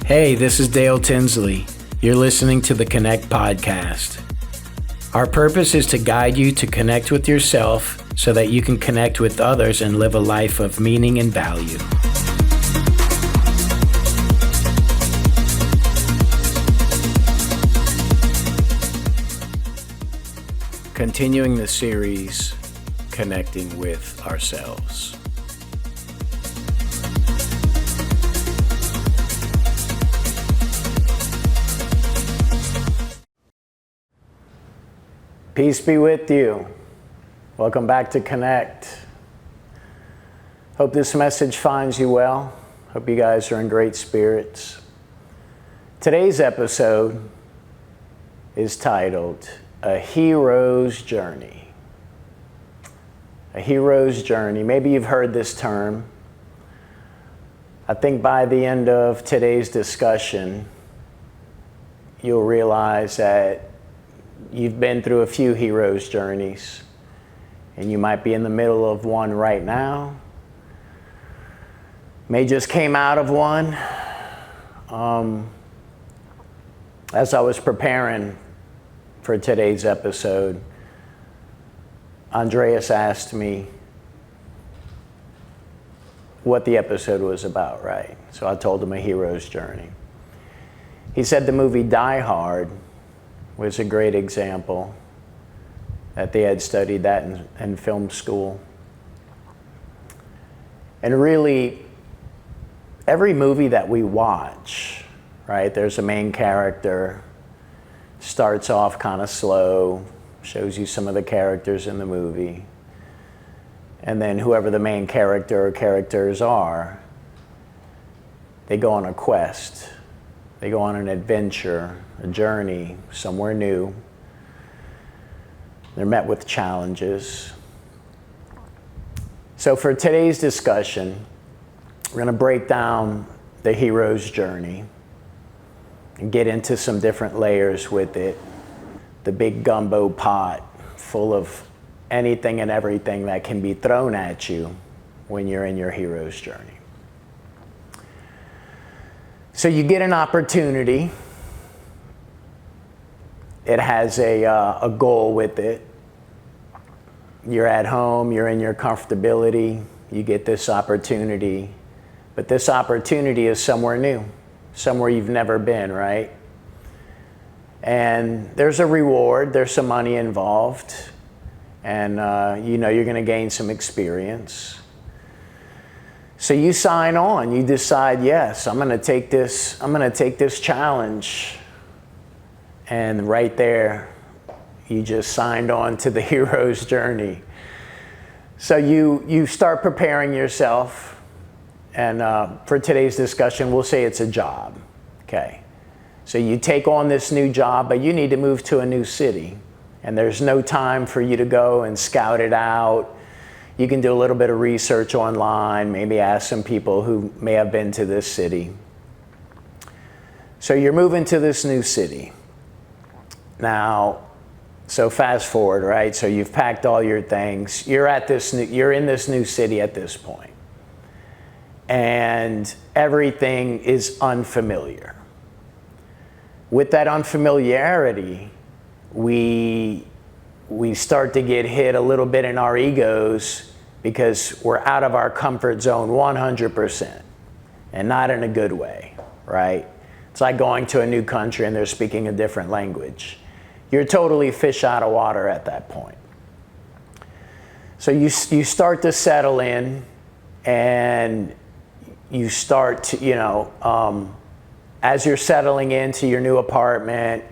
Hey, this is Dale Tinsley. You're listening to the Connect podcast. Our purpose is to guide you to connect with yourself so that you can connect with others and live a life of meaning and value. Continuing the series, Connecting with Ourselves. Peace be with you. Welcome back to Connect. Hope this message finds you well. Hope you guys are in great spirits. Today's episode is titled, A Hero's Journey. A hero's journey. Maybe you've heard this term. I think by the end of today's discussion, you'll realize that you've been through a few hero's journeys, and you might be in the middle of one right now. May just came out of one. As I was preparing for today's episode, Andreas asked me what the episode was about, right? So I told him a hero's journey. He said the movie Die Hard was a great example, that they had studied that in film school. And really, every movie that we watch, right, there's a main character, starts off kind of slow, shows you some of the characters in the movie, and then whoever the main character or characters are, they go on a quest. They go on an adventure, a journey, somewhere new. They're met with challenges. So for today's discussion, we're going to break down the hero's journey and get into some different layers with it. The big gumbo pot full of anything and everything that can be thrown at you when you're in your hero's journey. So you get an opportunity. It has a goal with it. You're at home, you're in your comfortability, you get this opportunity. But this opportunity is somewhere new, somewhere you've never been, right? And there's a reward, there's some money involved, and you know you're gonna gain some experience. So you sign on, you decide, yes, I'm gonna take this challenge. And right there, you just signed on to the hero's journey. So you start preparing yourself, and for today's discussion, we'll say it's a job, okay? So you take on this new job, but you need to move to a new city, and there's no time for you to go and scout it out. You can do a little bit of research online, maybe ask some people who may have been to this city. So you're moving to this new city. Now, so fast forward, right? So you've packed all your things. You're in this new city at this point. And everything is unfamiliar. With that unfamiliarity, we start to get hit a little bit in our egos because we're out of our comfort zone 100%, and not in a good way, right? It's like going to a new country and they're speaking a different language. You're totally fish out of water at that point. So you start to settle in, and you start to, as you're settling into your new apartment,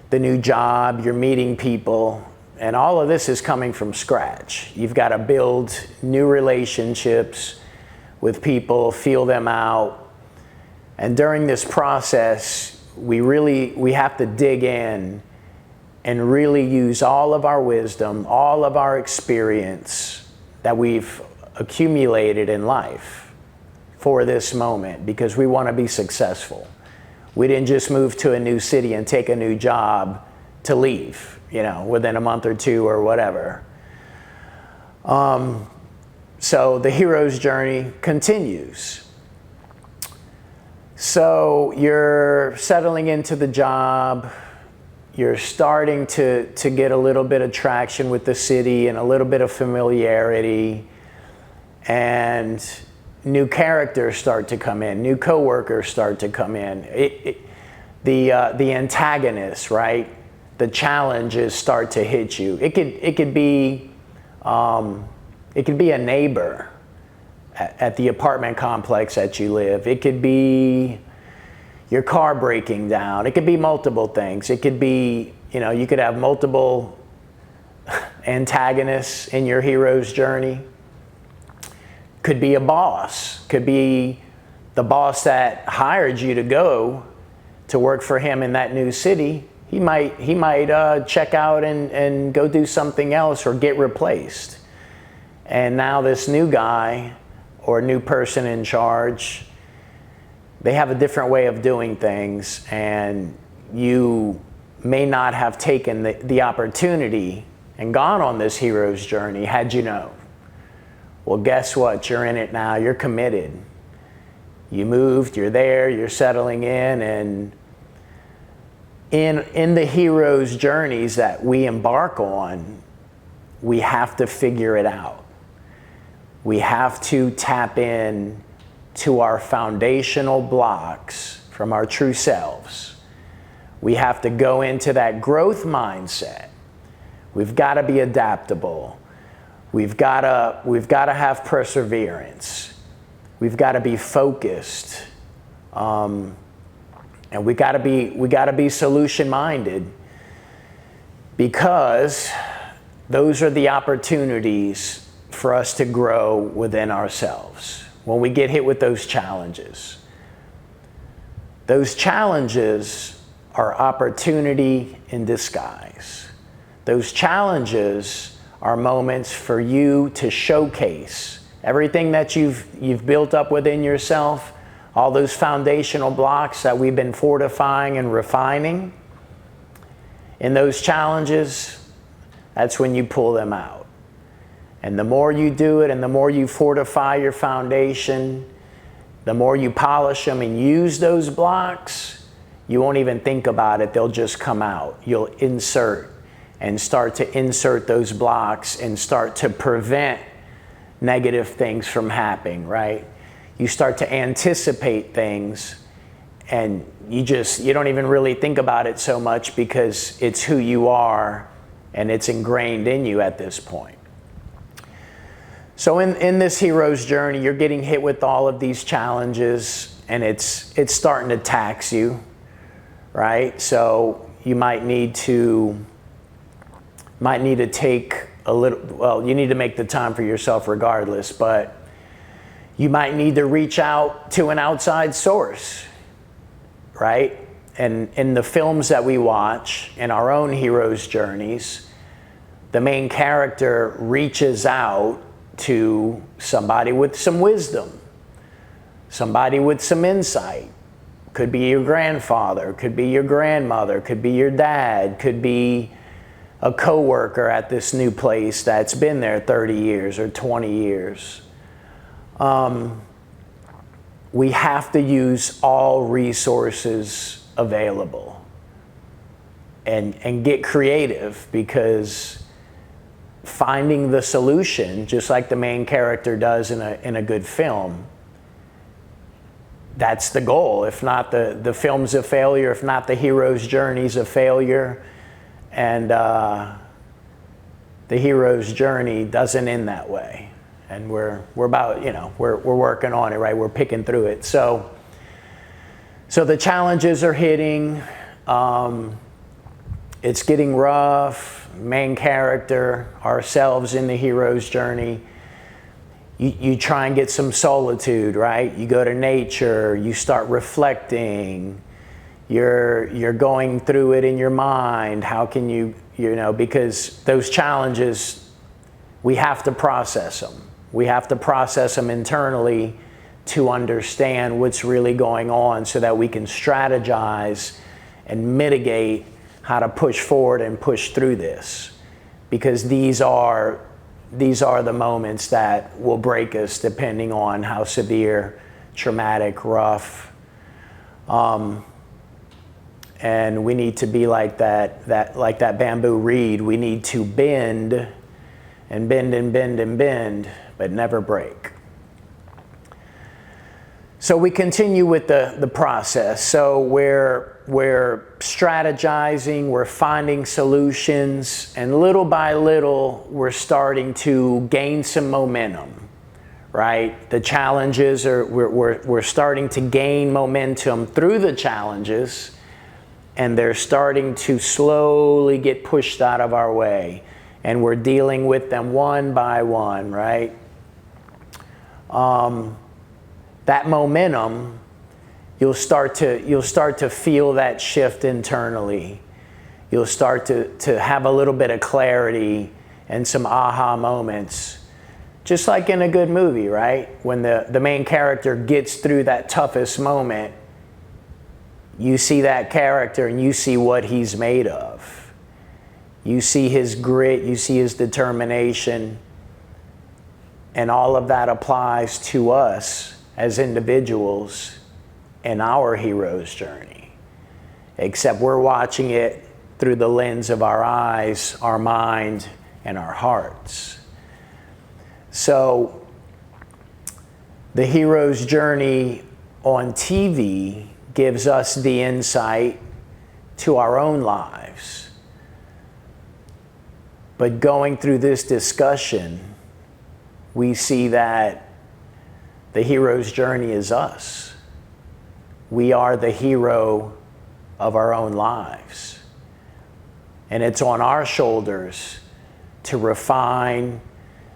the new job, you're meeting people, and all of this is coming from scratch. You've got to build new relationships with people, feel them out. And during this process, we have to dig in and really use all of our wisdom, all of our experience that we've accumulated in life for this moment, because we want to be successful. We didn't just move to a new city and take a new job to leave, within a month or two or whatever. So the hero's journey continues. So you're settling into the job, you're starting to get a little bit of traction with the city and a little bit of familiarity, and new characters start to come in, new coworkers start to come in. The antagonists, right? The challenges start to hit you. It could be a neighbor at the apartment complex that you live. It could be your car breaking down. It could be multiple things. It could be, you could have multiple antagonists in your hero's journey. Could be a boss. Could be the boss that hired you to go to work for him in that new city. He might check out and go do something else or get replaced. And now this new guy or new person in charge, they have a different way of doing things, and you may not have taken the opportunity and gone on this hero's journey had you known. Well, guess what? You're in it now. You're committed. You moved, you're there, you're settling in, and in the hero's journeys that we embark on, we have to figure it out. We have to tap in to our foundational blocks from our true selves. We have to go into that growth mindset. We've got to be adaptable. We've got to have perseverance. We've got to be focused. And we got to be solution minded, because those are the opportunities for us to grow within ourselves when we get hit with those challenges. Those challenges are opportunity in disguise. Those challenges are moments for you to showcase everything that you've built up within yourself, all those foundational blocks that we've been fortifying and refining. In those challenges, that's when you pull them out. And the more you do it and the more you fortify your foundation, the more you polish them and use those blocks, you won't even think about it. They'll just come out. You'll insert and start to insert those blocks and start to prevent negative things from happening, right? You start to anticipate things, and you don't even really think about it so much because it's who you are and it's ingrained in you at this point. So in this hero's journey, you're getting hit with all of these challenges, and it's starting to tax you, right? So you might need to take a little, well, you need to make the time for yourself regardless, but you might need to reach out to an outside source, right? And in the films that we watch, in our own hero's journeys, the main character reaches out to somebody with some wisdom, somebody with some insight. Could be your grandfather, could be your grandmother, could be your dad, could be a coworker at this new place that's been there 30 years or 20 years. We have to use all resources available and get creative, because finding the solution, just like the main character does in a good film, that's the goal. If not, the film's a failure. If not, the hero's journey's a failure. And the hero's journey doesn't end that way. And we're about, we're working on it, right? We're picking through it. So the challenges are hitting. It's getting rough. Main character, ourselves in the hero's journey. You try and get some solitude, right? You go to nature. You start reflecting. You're going through it in your mind. How can you because those challenges, we have to process them. We have to process them internally to understand what's really going on, so that we can strategize and mitigate how to push forward and push through this. Because these are the moments that will break us, depending on how severe, traumatic, rough, And we need to be like like that bamboo reed. We need to bend and bend and bend and bend, but never break. So we continue with the process. So we're strategizing, we're finding solutions, and little by little, we're starting to gain some momentum, right? The challenges we're starting to gain momentum through the challenges, and they're starting to slowly get pushed out of our way. And we're dealing with them one by one, right? That momentum, you'll start to feel that shift internally. You'll start to have a little bit of clarity and some aha moments. Just like in a good movie, right? When the main character gets through that toughest moment, you see that character and you see what he's made of. You see his grit, you see his determination, and all of that applies to us as individuals in our hero's journey. Except we're watching it through the lens of our eyes, our mind, and our hearts. So, the hero's journey on TV gives us the insight to our own lives. But going through this discussion, we see that the hero's journey is us. We are the hero of our own lives. And it's on our shoulders to refine,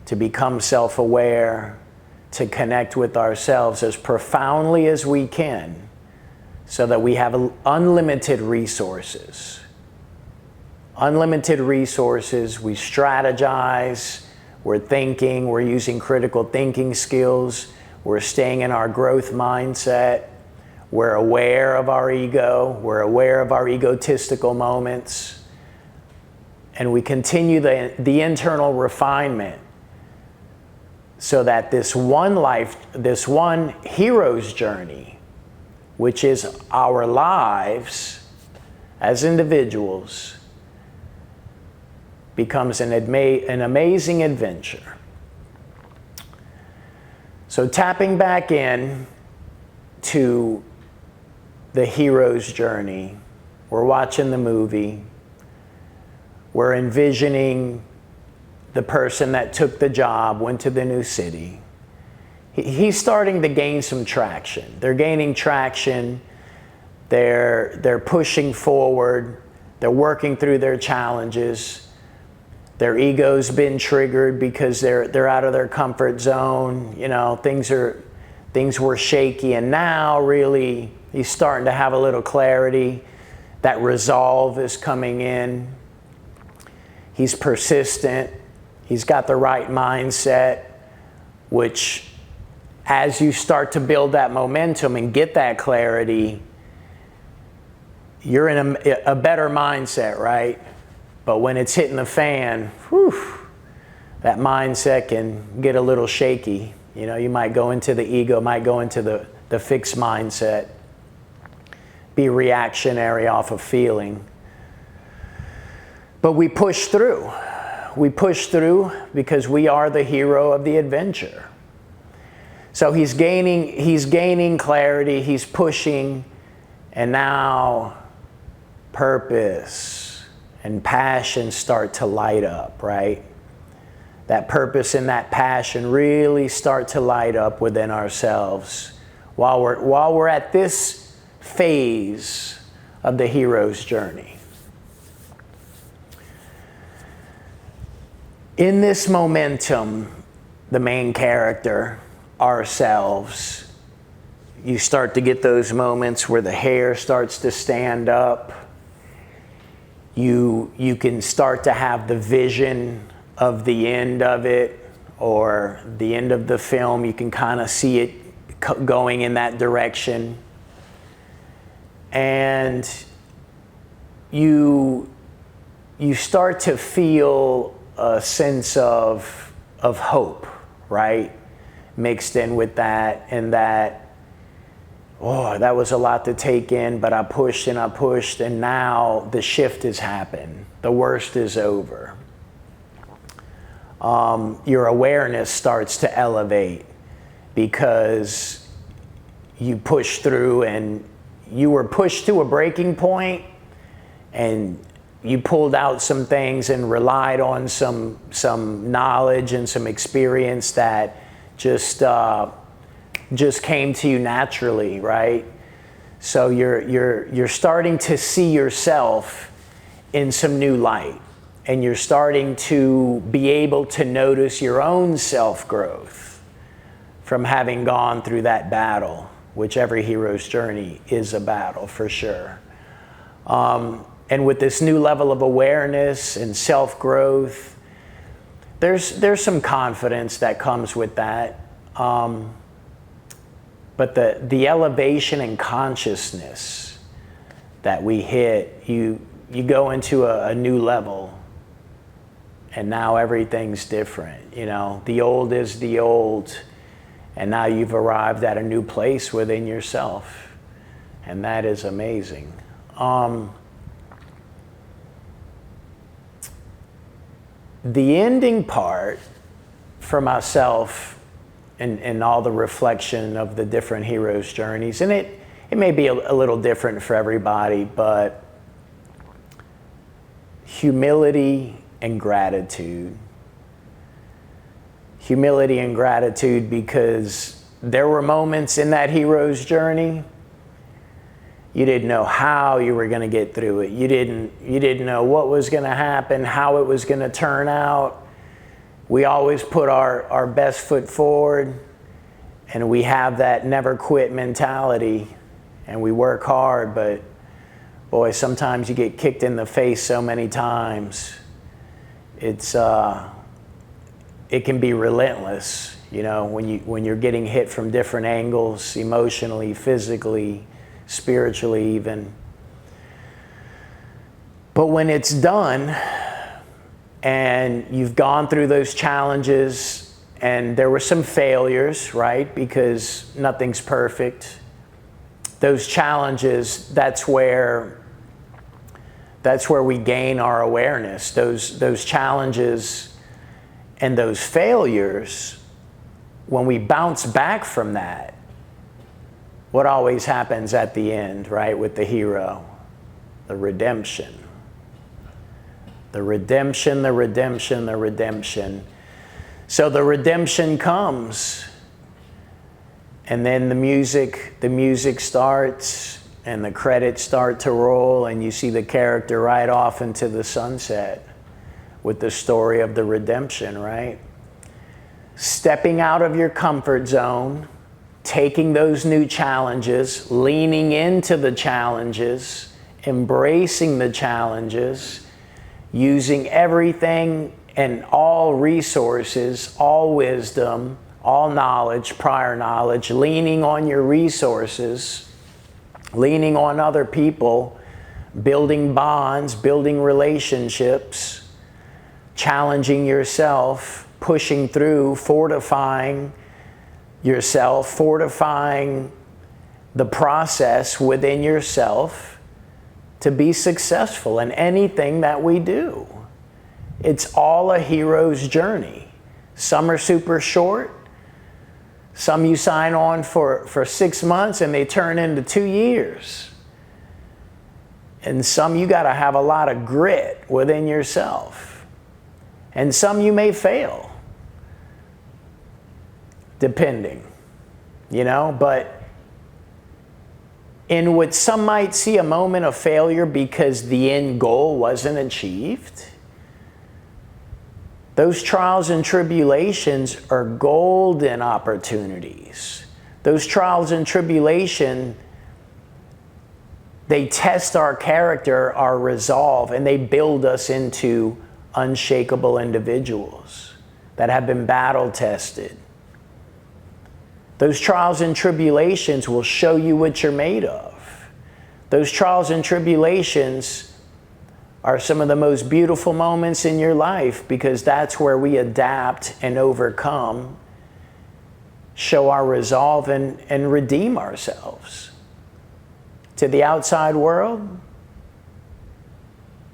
to become self-aware, to connect with ourselves as profoundly as we can, so that we have unlimited resources. Unlimited resources, we strategize, we're thinking, we're using critical thinking skills, we're staying in our growth mindset, we're aware of our ego, we're aware of our egotistical moments, and we continue the internal refinement so that this one hero's journey, which is our lives as individuals, becomes an amazing adventure. So tapping back in to the hero's journey, we're watching the movie, we're envisioning the person that took the job, went to the new city. He's starting to gain some traction. They're gaining traction, they're pushing forward, they're working through their challenges. Their ego's been triggered because they're out of their comfort zone. You know, things were shaky, and now really he's starting to have a little clarity. That resolve is coming in. He's persistent. He's got the right mindset, which as you start to build that momentum and get that clarity, you're in a better mindset, right? But when it's hitting the fan, whew, that mindset can get a little shaky. You know, you might go into the ego, might go into the fixed mindset, be reactionary off of feeling. But we push through. We push through because we are the hero of the adventure. So he's gaining clarity, he's pushing, and now purpose and passion start to light up, right? That purpose and that passion really start to light up within ourselves while we're at this phase of the hero's journey. In this momentum, the main character, ourselves, you start to get those moments where the hair starts to stand up. You can start to have the vision of the end of it, or the end of the film. You can kind of see it going in that direction. And you start to feel a sense of hope, right? Mixed in with that, and that oh, that was a lot to take in, but I pushed and I pushed, and now the shift has happened. The worst is over. Your awareness starts to elevate because you push through, and you were pushed to a breaking point, and you pulled out some things and relied on some knowledge and some experience that just came to you naturally, right? So you're starting to see yourself in some new light, and you're starting to be able to notice your own self-growth from having gone through that battle, which every hero's journey is a battle for sure. And with this new level of awareness and self-growth, there's some confidence that comes with that. But the elevation in consciousness that we hit, you go into a new level, and now everything's different. You know, the old is the old, and now you've arrived at a new place within yourself, and that is amazing. The ending part for myself, and all the reflection of the different heroes' journeys, and it may be a little different for everybody, but humility and gratitude. Humility and gratitude, because there were moments in that hero's journey you didn't know how you were going to get through it. You didn't know what was going to happen, how it was going to turn out. We always put our best foot forward, and we have that never quit mentality, and we work hard, but boy, sometimes you get kicked in the face so many times. It can be relentless, you know, when you're getting hit from different angles, emotionally, physically, spiritually even. But when it's done, and you've gone through those challenges, and there were some failures, right? Because nothing's perfect. Those challenges, that's where we gain our awareness. Those challenges and those failures, when we bounce back from that, what always happens at the end, right, with the hero? The redemption. The redemption, the redemption, the redemption. So the redemption comes, and then the music starts, and the credits start to roll, and you see the character ride off into the sunset with the story of the redemption, right? Stepping out of your comfort zone, taking those new challenges, leaning into the challenges, embracing the challenges, using everything and all resources, all wisdom, all knowledge, prior knowledge, leaning on your resources, leaning on other people, building bonds, building relationships, challenging yourself, pushing through, fortifying yourself, fortifying the process within yourself to be successful in anything that we do. It's all a hero's journey. Some are super short. Some you sign on for 6 months and they turn into 2 years. And some you got to have a lot of grit within yourself. And some you may fail, depending, you know, but in what some might see a moment of failure because the end goal wasn't achieved, those trials and tribulations are golden opportunities. Those trials and tribulation, they test our character, our resolve, and they build us into unshakable individuals that have been battle tested. Those trials and tribulations will show you what you're made of. Those trials and tribulations are some of the most beautiful moments in your life, because that's where we adapt and overcome show our resolve and redeem ourselves. To the outside world,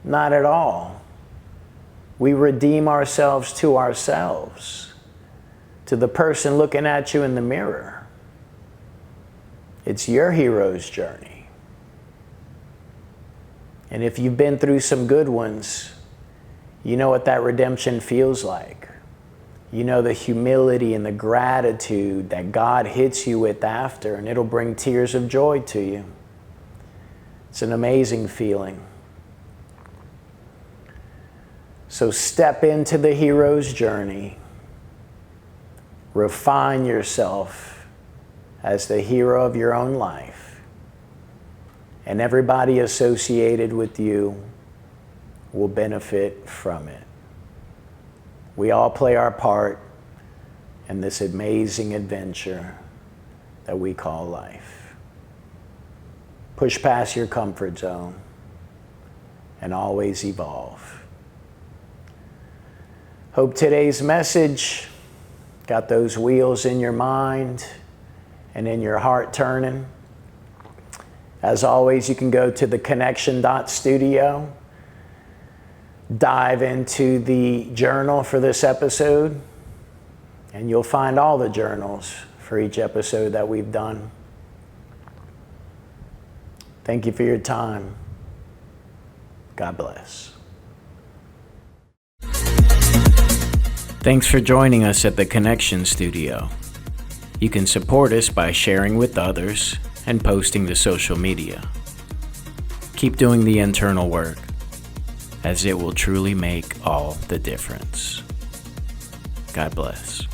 not at all. We redeem ourselves to ourselves, to the person looking at you in the mirror. It's your hero's journey. And if you've been through some good ones, you know what that redemption feels like. You know the humility and the gratitude that God hits you with after, and it'll bring tears of joy to you. It's an amazing feeling. So step into the hero's journey. Refine yourself as the hero of your own life. And everybody associated with you will benefit from it. We all play our part in this amazing adventure that we call life. Push past your comfort zone and always evolve. Hope today's message got those wheels in your mind and in your heart turning. As always, you can go to theconnection.studio, dive into the journal for this episode, and you'll find all the journals for each episode that we've done. Thank you for your time. God bless. Thanks for joining us at the Connection Studio. You can support us by sharing with others and posting to social media. Keep doing the internal work, as it will truly make all the difference. God bless.